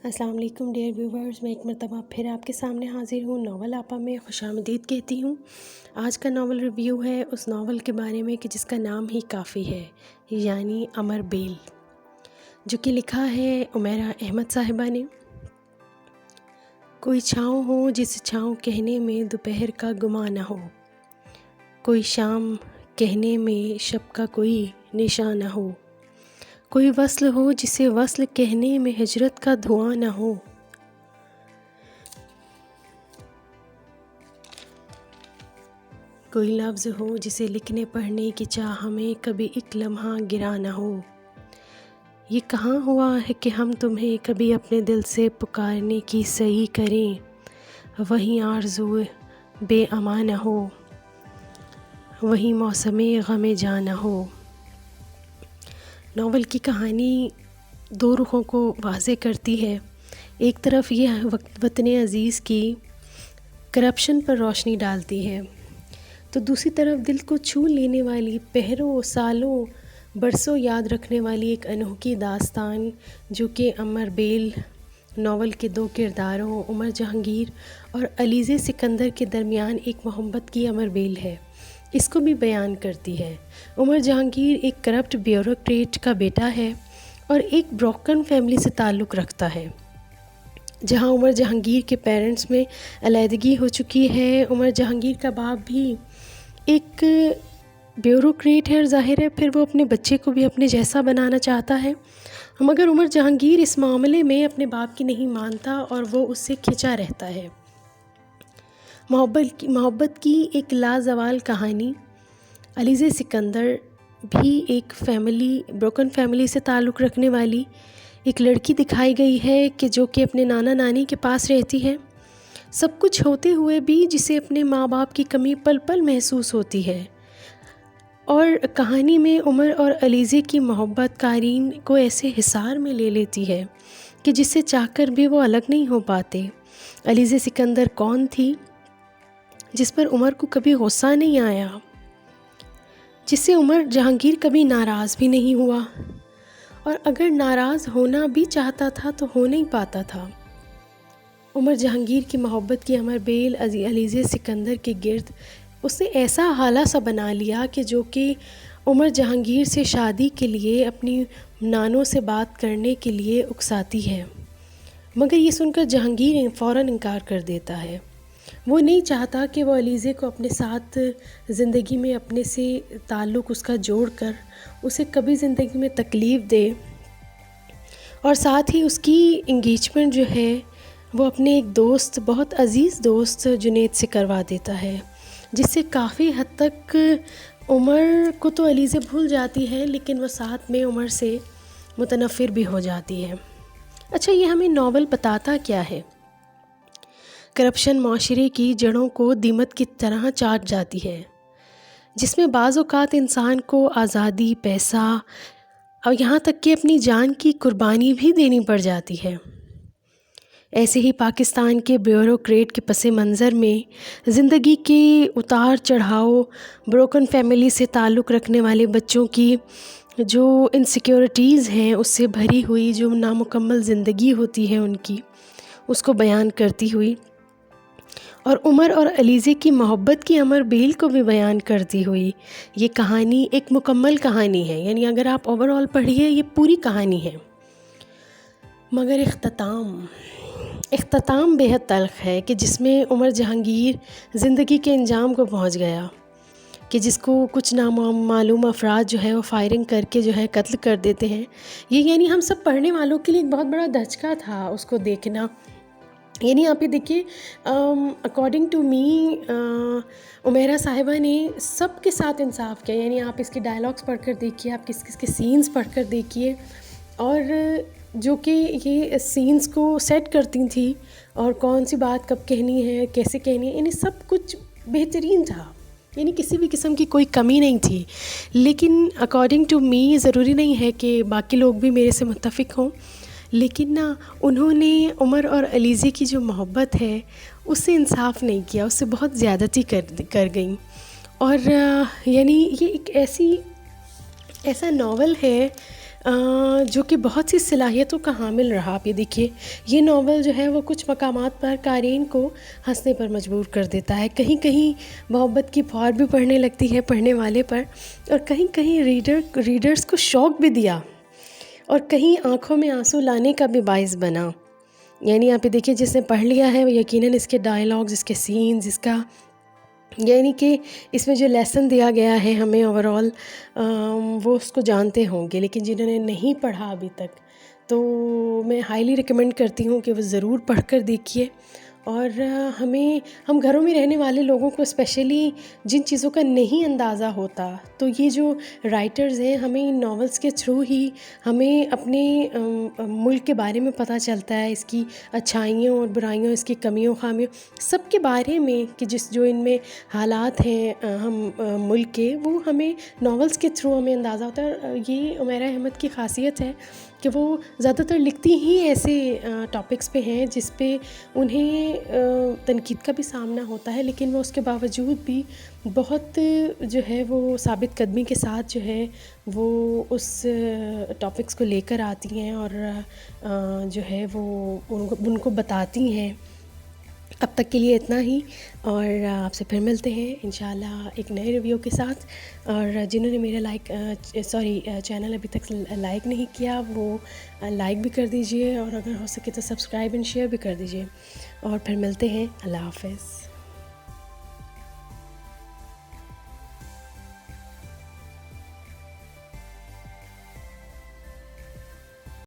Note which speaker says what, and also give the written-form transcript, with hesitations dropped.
Speaker 1: السلام علیکم dear viewers, میں ایک مرتبہ پھر آپ کے سامنے حاضر ہوں۔ ناول آپا میں خوش آمدید کہتی ہوں۔ آج کا ناول ریویو ہے اس ناول کے بارے میں کہ جس کا نام ہی کافی ہے، یعنی امر بیل، جو کہ لکھا ہے عمیرہ احمد صاحبہ نے۔ کوئی چھاؤں ہو جس چھاؤں کہنے میں دوپہر کا گماں نہ ہو، کوئی شام کہنے میں شب کا کوئی نشاں نہ ہو، کوئی وصل ہو جسے وصل کہنے میں ہجرت کا دھواں نہ ہو، کوئی لفظ ہو جسے لکھنے پڑھنے کی چاہ ہمیں کبھی ایک لمحہ گرا نہ ہو۔ یہ کہاں ہوا ہے کہ ہم تمہیں کبھی اپنے دل سے پکارنے کی سعی کریں، وہیں آرزو بے امان نہ ہو، وہیں موسم غم جاں نہ ہو۔ ناول کی کہانی دو رخوں کو واضح کرتی ہے۔ ایک طرف یہ وطن عزیز کی کرپشن پر روشنی ڈالتی ہے، تو دوسری طرف دل کو چھو لینے والی، پہروں سالوں برسوں یاد رکھنے والی ایک انوکھی داستان، جو کہ امر بیل ناول کے دو کرداروں عمر جہانگیر اور علیزے سکندر کے درمیان ایک محبت کی امر بیل ہے، اس کو بھی بیان کرتی ہے۔ عمر جہانگیر ایک کرپٹ بیوروکریٹ کا بیٹا ہے اور ایک بروکن فیملی سے تعلق رکھتا ہے۔ جہاں عمر جہانگیر کے پیرنٹس میں علیحدگی ہو چکی ہے، عمر جہانگیر کا باپ بھی ایک بیوروکریٹ ہے اور ظاہر ہے پھر وہ اپنے بچے کو بھی اپنے جیسا بنانا چاہتا ہے، مگر عمر جہانگیر اس معاملے میں اپنے باپ کی نہیں مانتا اور وہ اس سے کھنچا رہتا ہے۔ محبت کی ایک لازوال کہانی۔ علیزے سکندر بھی ایک بروکن فیملی سے تعلق رکھنے والی ایک لڑکی دکھائی گئی ہے کہ جو کہ اپنے نانا نانی کے پاس رہتی ہے، سب کچھ ہوتے ہوئے بھی جسے اپنے ماں باپ کی کمی پل پل محسوس ہوتی ہے۔ اور کہانی میں عمر اور علیزے کی محبت قارئین کو ایسے حصار میں لے لیتی ہے کہ جس سے چاہ کر بھی وہ الگ نہیں ہو پاتے۔ علیزے سکندر کون تھی جس پر عمر کو کبھی غصہ نہیں آیا، جس سے عمر جہانگیر کبھی ناراض بھی نہیں ہوا، اور اگر ناراض ہونا بھی چاہتا تھا تو ہو نہیں پاتا تھا۔ عمر جہانگیر کی محبت کی امر بیل علیزے سکندر کے گرد اس نے ایسا حالہ سا بنا لیا کہ جو کہ عمر جہانگیر سے شادی کے لیے اپنی نانوں سے بات کرنے کے لیے اکساتی ہے، مگر یہ سن کر جہانگیر فوراً انکار کر دیتا ہے۔ وہ نہیں چاہتا کہ وہ علیزے کو اپنے ساتھ زندگی میں اپنے سے تعلق اس کا جوڑ کر اسے کبھی زندگی میں تکلیف دے، اور ساتھ ہی اس کی انگیجمنٹ جو ہے وہ اپنے ایک دوست، بہت عزیز دوست جنید سے کروا دیتا ہے، جس سے کافی حد تک عمر کو تو علیزے بھول جاتی ہے لیکن وہ ساتھ میں عمر سے متنفر بھی ہو جاتی ہے۔ اچھا، یہ ہمیں ناول بتاتا کیا ہے؟ کرپشن معاشرے کی جڑوں کو دیمک کی طرح چاٹ جاتی ہے، جس میں بعض اوقات انسان کو آزادی، پیسہ اور یہاں تک کہ اپنی جان کی قربانی بھی دینی پڑ جاتی ہے۔ ایسے ہی پاکستان کے بیوروکریٹ کے پس منظر میں زندگی کے اتار چڑھاؤ، بروکن فیملی سے تعلق رکھنے والے بچوں کی جو انسیکیورٹیز ہیں اس سے بھری ہوئی جو نامکمل زندگی ہوتی ہے ان کی، اس کو بیان کرتی ہوئی، اور عمر اور علیزے کی محبت کی امر بیل کو بھی بیان کرتی ہوئی یہ کہانی ایک مکمل کہانی ہے۔ یعنی اگر آپ اوور آل پڑھیے یہ پوری کہانی ہے، مگر اختتام بے حد تلخ ہے کہ جس میں عمر جہانگیر زندگی کے انجام کو پہنچ گیا کہ جس کو کچھ نامعلوم افراد جو ہے وہ فائرنگ کر کے جو ہے قتل کر دیتے ہیں۔ یہ یعنی ہم سب پڑھنے والوں کے لیے ایک بہت بڑا دھچکا تھا اس کو دیکھنا۔ یعنی آپ یہ دیکھیے، اکارڈنگ ٹو می عمیرہ صاحبہ نے سب کے ساتھ انصاف کیا۔ یعنی آپ اس کے ڈائلاگس پڑھ کر دیکھیے، آپ کس کے سینز پڑھ کر دیکھیے، اور جو کہ یہ سینز کو سیٹ کرتی تھیں اور کون سی بات کب کہنی ہے، کیسے کہنی ہے، یعنی سب کچھ بہترین تھا، یعنی کسی بھی قسم کی کوئی کمی نہیں تھی۔ لیکن اکارڈنگ ٹو می، ضروری نہیں ہے کہ باقی لوگ بھی میرے سے متفق ہوں، لیکن انہوں نے عمر اور علیزے کی جو محبت ہے اس سے انصاف نہیں کیا، اس سے بہت زیادتی کر گئیں۔ اور یعنی یہ ایک ایسا ناول ہے جو کہ بہت سی صلاحیتوں کا حامل رہا. آپ یہ دیکھیے، یہ ناول جو ہے وہ کچھ مقامات پر قارئین کو ہنسنے پر مجبور کر دیتا ہے، کہیں کہیں محبت کی پھوار بھی پڑھنے لگتی ہے پڑھنے والے پر، اور کہیں کہیں ریڈرز کو شوق بھی دیا، اور کہیں آنکھوں میں آنسو لانے کا بھی باعث بنا. یعنی آپ یہ دیکھیے، جس نے پڑھ لیا ہے وہ یقیناً اس کے ڈائلاگز، اس کے سینز، اس کا یعنی کہ اس میں جو لیسن دیا گیا ہے ہمیں اوور آل، وہ اس کو جانتے ہوں گے. لیکن جنہوں نے نہیں پڑھا ابھی تک، تو میں ہائیلی ریکمینڈ کرتی ہوں کہ وہ ضرور پڑھ کر دیکھیے. اور ہم گھروں میں رہنے والے لوگوں کو اسپیشلی جن چیزوں کا نہیں اندازہ ہوتا، تو یہ جو رائٹرز ہیں، ہمیں ان ناولس کے تھرو ہی ہمیں اپنے ملک کے بارے میں پتہ چلتا ہے، اس کی اچھائیوں اور برائیوں، اس کی کمیوں خامیوں، سب کے بارے میں، کہ جو ان میں حالات ہیں ہم ملک کے، وہ ہمیں ناولس کے تھرو ہمیں اندازہ ہوتا ہے. اور یہ عمیرہ احمد کی خاصیت ہے کہ وہ زیادہ تر لکھتی ہی ایسے ٹاپکس پہ ہیں جس پہ انہیں تنقید کا بھی سامنا ہوتا ہے، لیکن وہ اس کے باوجود بھی بہت جو ہے وہ ثابت قدمی کے ساتھ جو ہے وہ اس ٹاپکس کو لے کر آتی ہیں، اور جو ہے وہ ان کو بتاتی ہیں. اب تک کے لیے اتنا ہی، اور آپ سے پھر ملتے ہیں انشاءاللہ ایک نئے ریویو کے ساتھ. اور جنہوں نے میرا چینل ابھی تک لائک نہیں کیا، وہ لائک بھی کر دیجئے، اور اگر ہو سکے تو سبسکرائب اینڈ شیئر بھی کر دیجئے. اور پھر ملتے ہیں. اللہ حافظ.